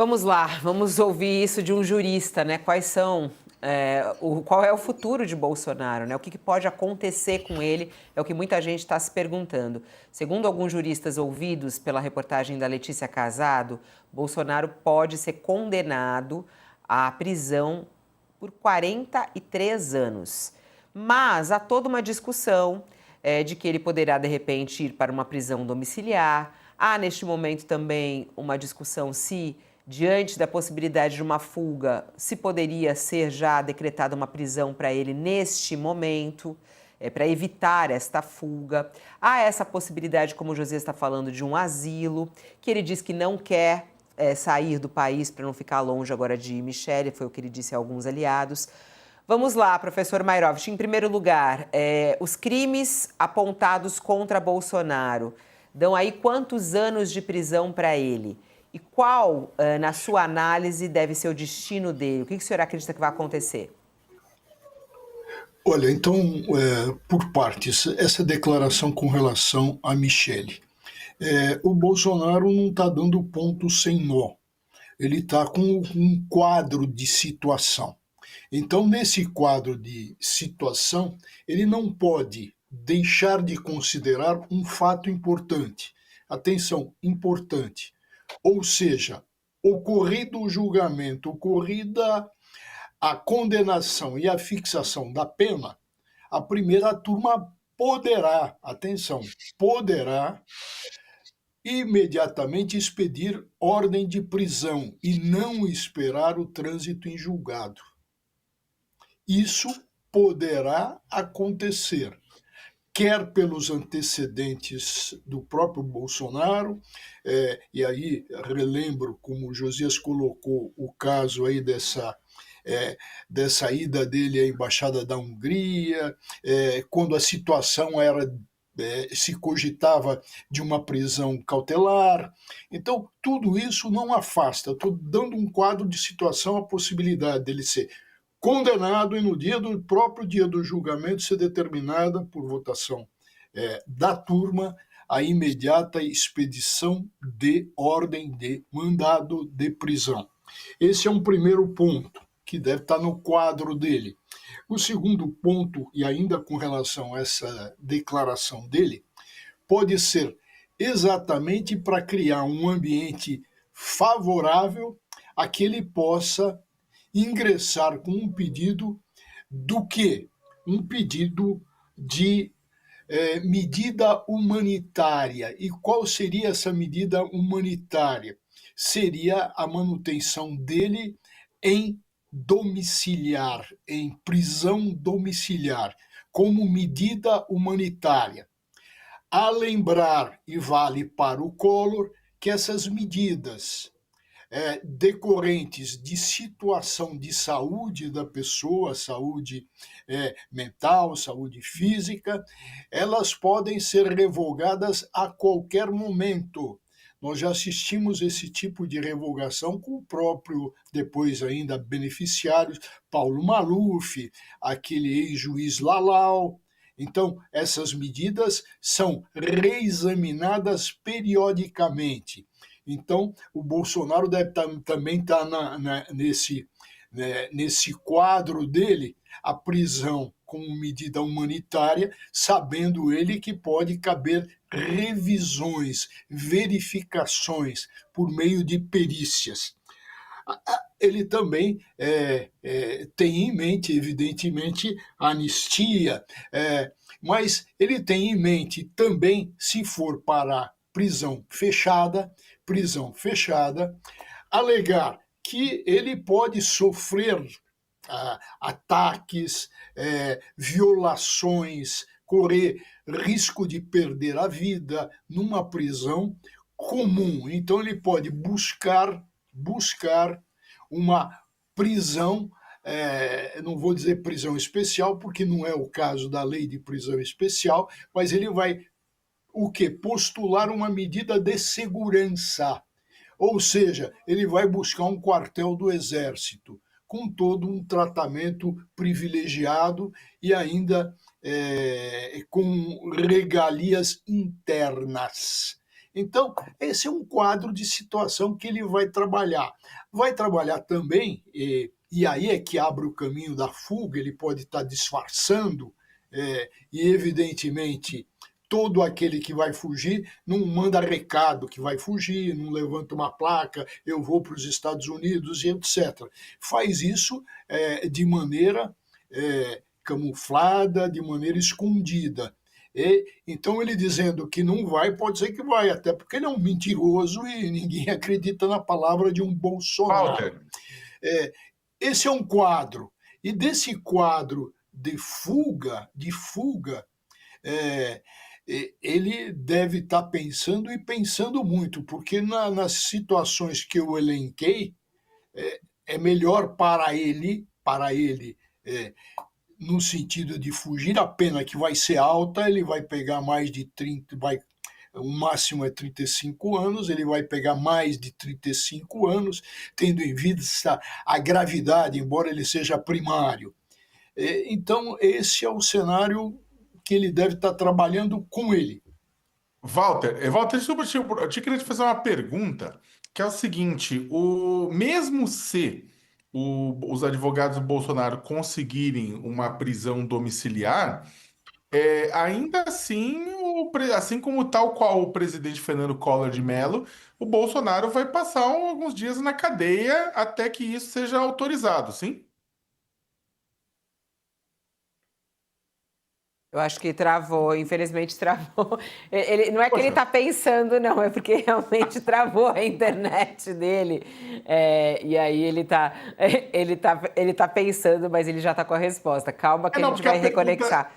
Vamos lá, vamos ouvir isso de um jurista, né? Qual é o futuro de Bolsonaro, né? O que pode acontecer com ele é o que muita gente está se perguntando. Segundo alguns juristas ouvidos pela reportagem da Letícia Casado, Bolsonaro pode ser condenado à prisão por 43 anos. Mas há toda uma discussão de que ele poderá, de repente, ir para uma prisão domiciliar. Há, neste momento, também uma discussão se, diante da possibilidade de uma fuga, se poderia ser já decretada uma prisão para ele neste momento, para evitar esta fuga. Há essa possibilidade, como o Josias está falando, de um asilo, que ele diz que não quer sair do país para não ficar longe agora de Michele, foi o que ele disse a alguns aliados. Vamos lá, professor Mairovich. Em primeiro lugar, os crimes apontados contra Bolsonaro dão aí quantos anos de prisão para ele? E qual, na sua análise, deve ser o destino dele? O que o senhor acredita que vai acontecer? Olha, então, por partes, essa declaração com relação a Michele. O Bolsonaro não está dando ponto sem nó. Ele está com um quadro de situação. Então, nesse quadro de situação, ele não pode deixar de considerar um fato importante. Atenção, importante. Ou seja, ocorrido o julgamento, ocorrida a condenação e a fixação da pena, a primeira turma poderá, atenção, poderá imediatamente expedir ordem de prisão e não esperar o trânsito em julgado. Isso poderá acontecer, quer pelos antecedentes do próprio Bolsonaro, e aí relembro, como o Josias colocou, o caso aí dessa ida dele à Embaixada da Hungria, quando a situação era se cogitava de uma prisão cautelar. Então, tudo isso não afasta. Estou dando um quadro de situação, a possibilidade dele ser condenado e no próprio dia do julgamento ser determinada por votação da turma a imediata expedição de ordem de mandado de prisão. Esse é um primeiro ponto que deve estar no quadro dele. O segundo ponto, e ainda com relação a essa declaração dele, pode ser exatamente para criar um ambiente favorável a que ele possa ingressar com um pedido do quê? Um pedido de medida humanitária. E qual seria essa medida humanitária? Seria a manutenção dele em domiciliar, em prisão domiciliar, como medida humanitária. A lembrar, e vale para o Collor, que essas medidas decorrentes de situação de saúde da pessoa, saúde mental, saúde física, elas podem ser revogadas a qualquer momento. Nós já assistimos esse tipo de revogação com o próprio, depois ainda beneficiário, Paulo Maluf, aquele ex-juiz Lalau. Então, essas medidas são reexaminadas periodicamente. Então, o Bolsonaro deve também estar nesse quadro dele, a prisão como medida humanitária, sabendo ele que pode caber revisões, verificações por meio de perícias. Ele também tem em mente, evidentemente, a anistia, mas ele tem em mente também, se for para prisão fechada, alegar que ele pode sofrer ataques, violações, correr risco de perder a vida numa prisão comum. Então ele pode buscar uma prisão, não vou dizer prisão especial, porque não é o caso da lei de prisão especial, mas ele vai o que? Postular uma medida de segurança. Ou seja, ele vai buscar um quartel do Exército, com todo um tratamento privilegiado e ainda com regalias internas. Então, esse é um quadro de situação que ele vai trabalhar. Vai trabalhar também, e aí é que abre o caminho da fuga, ele pode estar disfarçando, e evidentemente todo aquele que vai fugir não manda recado que vai fugir, não levanta uma placa, eu vou para os Estados Unidos e etc. Faz isso de maneira camuflada, de maneira escondida. Então ele dizendo que não vai, pode ser que vai, até porque ele é um mentiroso e ninguém acredita na palavra de um Bolsonaro. Walter, Esse é um quadro. E desse quadro de fuga, é, ele deve estar pensando e pensando muito, porque nas situações que eu elenquei, é melhor para ele, no sentido de fugir, a pena que vai ser alta, ele vai pegar mais de 30, o máximo é 35 anos, ele vai pegar mais de 35 anos, tendo em vista a gravidade, embora ele seja primário. Então, esse é o cenário que ele deve estar trabalhando com ele. Walter, desculpa, eu te queria te fazer uma pergunta, que é o seguinte, mesmo se os advogados do Bolsonaro conseguirem uma prisão domiciliar, ainda assim, assim como tal qual o presidente Fernando Collor de Mello, o Bolsonaro vai passar alguns dias na cadeia até que isso seja autorizado, sim? Eu acho que travou, infelizmente travou. Não é que ele Poxa, está pensando, não, é porque realmente travou a internet dele. E aí ele tá pensando, mas ele já está com a resposta. Calma que a não, gente porque a vai pergunta, reconectar.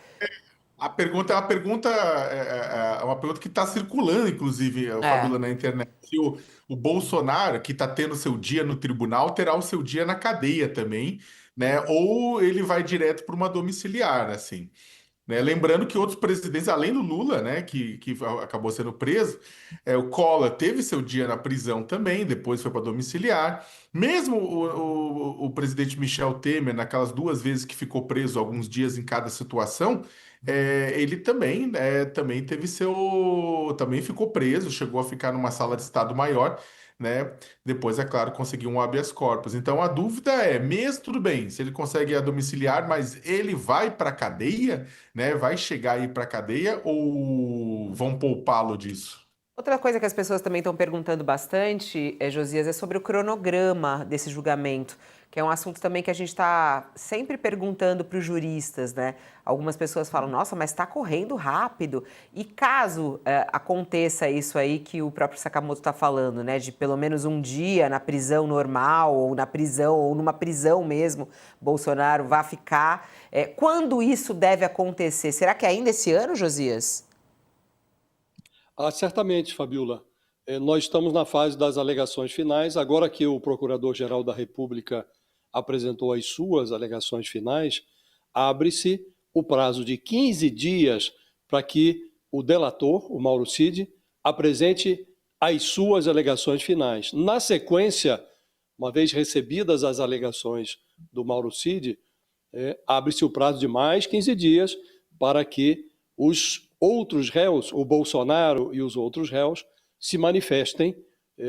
a pergunta é uma pergunta, é uma pergunta que está circulando, inclusive, É. Fabíola, na internet. Se o Bolsonaro, que está tendo seu dia no tribunal, terá o seu dia na cadeia também, né? Ou ele vai direto para uma domiciliar, assim. Né? Lembrando que outros presidentes, além do Lula, né, que acabou sendo preso, o Collor teve seu dia na prisão também, depois foi para domiciliar. Mesmo o presidente Michel Temer, naquelas duas vezes que ficou preso, alguns dias em cada situação, ele também teve também ficou preso, chegou a ficar numa sala de estado maior, né? Depois, é claro, conseguiu um habeas corpus. Então a dúvida mesmo tudo bem, se ele consegue a domiciliar, mas ele vai para a cadeia, né? Vai chegar aí para a cadeia ou vão poupá-lo disso? Outra coisa que as pessoas também estão perguntando bastante, Josias, é sobre o cronograma desse julgamento, que é um assunto também que a gente está sempre perguntando para os juristas, né? Algumas pessoas falam, nossa, mas está correndo rápido. E caso aconteça isso aí que o próprio Sakamoto está falando, né? De pelo menos um dia na prisão normal, ou na prisão, ou numa prisão mesmo, Bolsonaro vá ficar. Quando isso deve acontecer? Será que é ainda esse ano, Josias? Certamente, Fabiola. Nós estamos na fase das alegações finais. Agora que o Procurador-Geral da República apresentou as suas alegações finais, abre-se o prazo de 15 dias para que o delator, o Mauro Cid, apresente as suas alegações finais. Na sequência, uma vez recebidas as alegações do Mauro Cid, abre-se o prazo de mais 15 dias para que os outros réus, o Bolsonaro e os outros réus, se manifestem,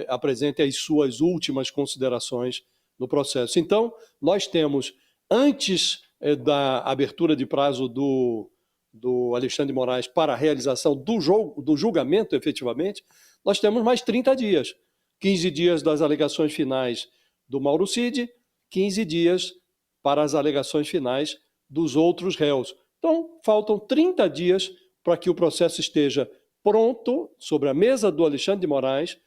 apresentem as suas últimas considerações no processo. Então, nós temos, antes da abertura de prazo do Alexandre de Moraes para a realização do julgamento, efetivamente, nós temos mais 30 dias. 15 dias das alegações finais do Mauro Cid, 15 dias para as alegações finais dos outros réus. Então, faltam 30 dias para que o processo esteja pronto sobre a mesa do Alexandre de Moraes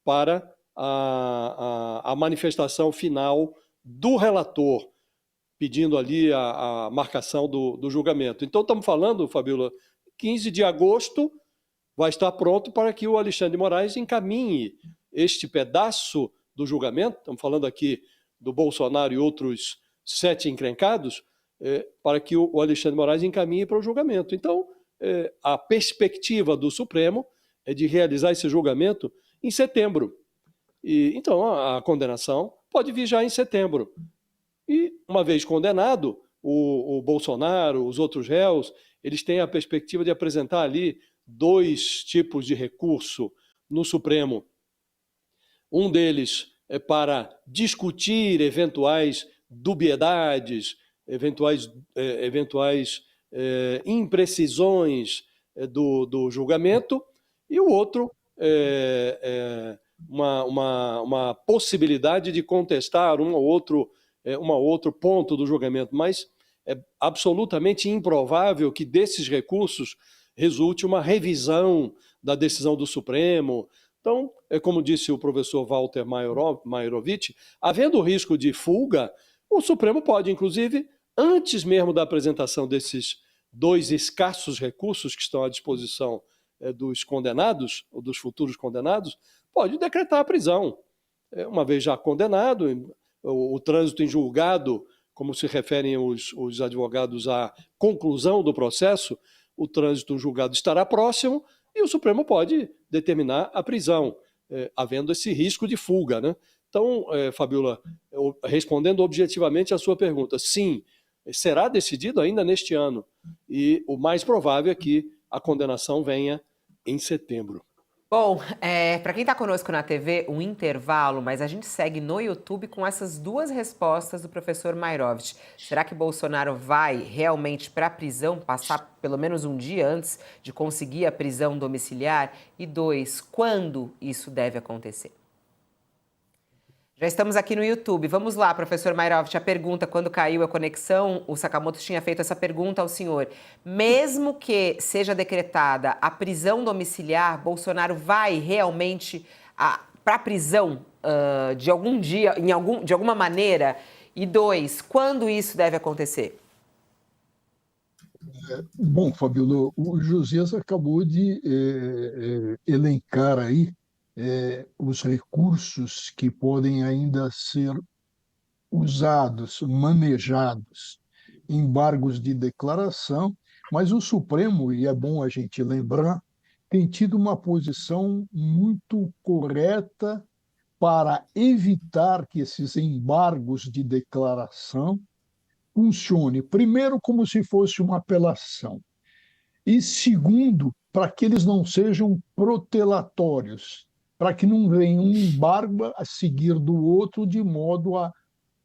para a manifestação final do relator, pedindo ali a marcação do julgamento. Então, estamos falando, Fabíola, 15 de agosto vai estar pronto para que o Alexandre de Moraes encaminhe este pedaço do julgamento, estamos falando aqui do Bolsonaro e outros 7 encrencados, para que o Alexandre de Moraes encaminhe para o julgamento. Então, a perspectiva do Supremo é de realizar esse julgamento em setembro. Então, a condenação pode vir já em setembro. E, uma vez condenado, o Bolsonaro, os outros réus, eles têm a perspectiva de apresentar ali 2 tipos de recurso. no Supremo. Um deles é para discutir eventuais dubiedades, eventuais imprecisões do julgamento, e o outro uma possibilidade de contestar um ou outro ponto do julgamento, mas é absolutamente improvável que desses recursos resulte uma revisão da decisão do Supremo. Então, como disse o professor Walter Mairovich, havendo risco de fuga, o Supremo pode, inclusive, antes mesmo da apresentação desses 2 escassos recursos que estão à disposição dos condenados, ou dos futuros condenados, pode decretar a prisão. Uma vez já condenado, o trânsito em julgado, como se referem os advogados à conclusão do processo, o trânsito em julgado estará próximo e o Supremo pode determinar a prisão, havendo esse risco de fuga, né? Então, Fabiola, respondendo objetivamente à sua pergunta, sim, será decidido ainda neste ano e o mais provável é que a condenação venha em setembro. Bom, para quem está conosco na TV, um intervalo, mas a gente segue no YouTube com essas 2 respostas do professor Mairovich. Será que Bolsonaro vai realmente para a prisão, passar pelo menos um dia antes de conseguir a prisão domiciliar? E 2, quando isso deve acontecer? Já estamos aqui no YouTube. Vamos lá, professor Mairovich, a pergunta, quando caiu a conexão, o Sakamoto tinha feito essa pergunta ao senhor. Mesmo que seja decretada a prisão domiciliar, Bolsonaro vai realmente para a prisão de algum dia, de alguma maneira? E 2, quando isso deve acontecer? Bom, Fabiola, o Josias acabou de elencar aí os recursos que podem ainda ser usados, manejados, embargos de declaração, mas o Supremo, e é bom a gente lembrar, tem tido uma posição muito correta para evitar que esses embargos de declaração funcione, primeiro, como se fosse uma apelação, e segundo, para que eles não sejam protelatórios, para que não venha um embargo a seguir do outro de modo a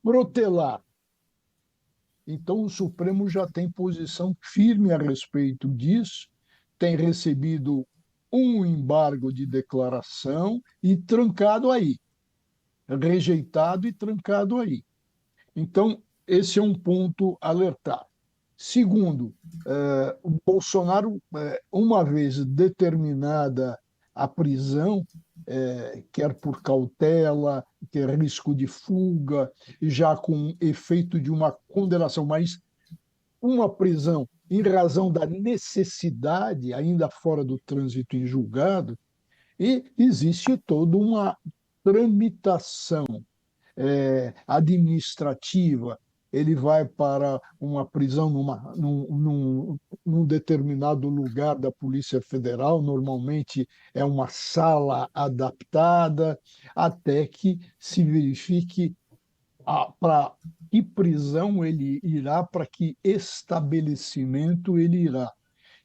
protelar. Então, o Supremo já tem posição firme a respeito disso, tem recebido um embargo de declaração e trancado aí, rejeitado e trancado aí. Então, esse é um ponto a alertar. Segundo, o Bolsonaro, uma vez determinada a prisão, quer por cautela, quer risco de fuga, já com efeito de uma condenação, mas uma prisão em razão da necessidade, ainda fora do trânsito em julgado, e existe toda uma tramitação administrativa. Ele vai para uma prisão num determinado lugar da Polícia Federal, normalmente é uma sala adaptada, até que se verifique para que prisão ele irá, para que estabelecimento ele irá.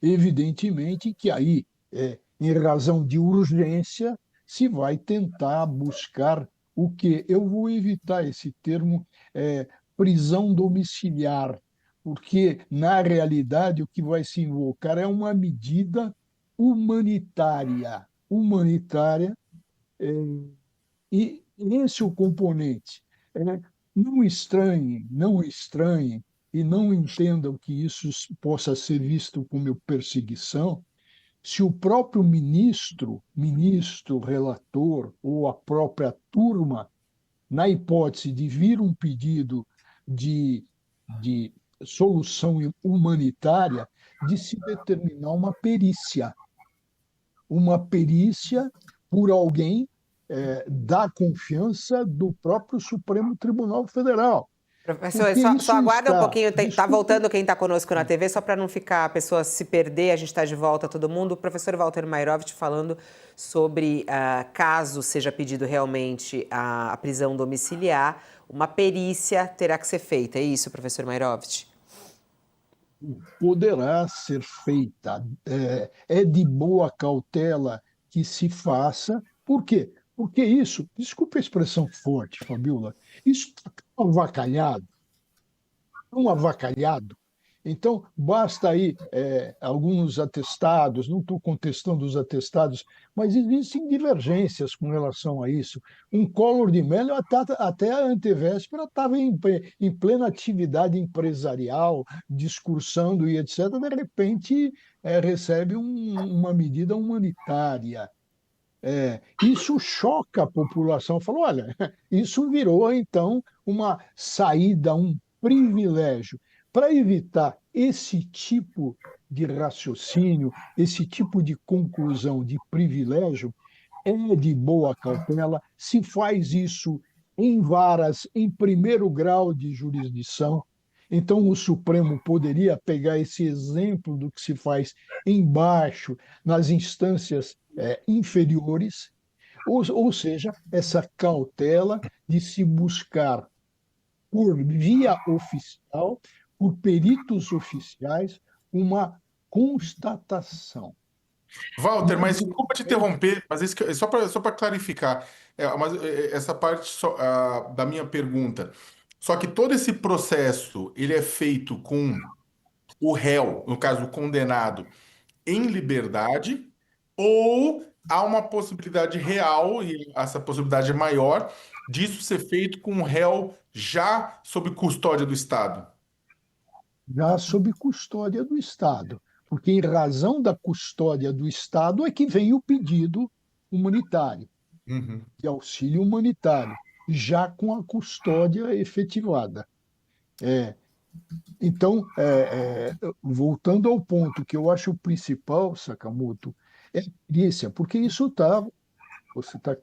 Evidentemente que aí, em razão de urgência, se vai tentar buscar o que eu vou evitar esse termo, prisão domiciliar, porque, na realidade, o que vai se invocar é uma medida humanitária. E esse é o componente. Não estranhem e não entendam que isso possa ser visto como perseguição, se o próprio ministro, relator ou a própria turma, na hipótese de vir um pedido de solução humanitária, de se determinar uma perícia por alguém da confiança do próprio Supremo Tribunal Federal. Professor, só aguarda um pouquinho, está voltando quem está conosco na TV, só para não ficar a pessoa se perder, a gente está de volta todo mundo. O professor Walter Mairovich falando sobre, caso seja pedido realmente a prisão domiciliar, uma perícia terá que ser feita. É isso, professor Mairovich? Poderá ser feita. É de boa cautela que se faça. Por quê? Porque isso, desculpa a expressão forte, Fabiola, isso está tão avacalhado. Então, basta aí alguns atestados, não estou contestando os atestados, mas existem divergências com relação a isso. Um Collor de Mello, até a antevéspera, estava em plena atividade empresarial, discursando e etc. De repente, recebe uma medida humanitária. Isso choca a população. Falou, olha, isso virou então uma saída, um privilégio. Para evitar esse tipo de raciocínio, esse tipo de conclusão de privilégio, é de boa cautela, se faz isso em varas em primeiro grau de jurisdição. Então, o Supremo poderia pegar esse exemplo do que se faz embaixo, nas instâncias inferiores, ou seja, essa cautela de se buscar por via oficial, por peritos oficiais, uma constatação. Walter, mas desculpa te interromper, mas só para clarificar, essa parte da minha pergunta. Só que todo esse processo ele é feito com o réu, no caso o condenado, em liberdade, ou há uma possibilidade real, e essa possibilidade é maior, disso ser feito com o réu já sob custódia do Estado? Já sob custódia do Estado, porque em razão da custódia do Estado é que vem o pedido humanitário, Uhum. de auxílio humanitário, já com a custódia efetivada. Então, voltando ao ponto que eu acho o principal, Sakamoto, é a perícia, porque você está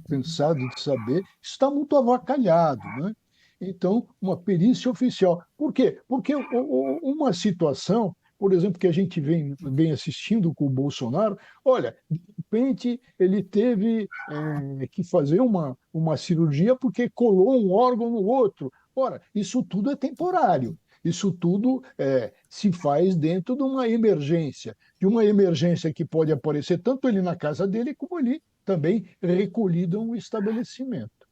cansado de saber, está muito avacalhado, né? Então, uma perícia oficial. Por quê? Porque uma situação, por exemplo, que a gente vem assistindo com o Bolsonaro, olha, de repente ele teve que fazer uma cirurgia porque colou um órgão no outro. Ora, isso tudo é temporário. Isso tudo se faz dentro de uma emergência que pode aparecer tanto ele na casa dele como ele também recolhido a um estabelecimento.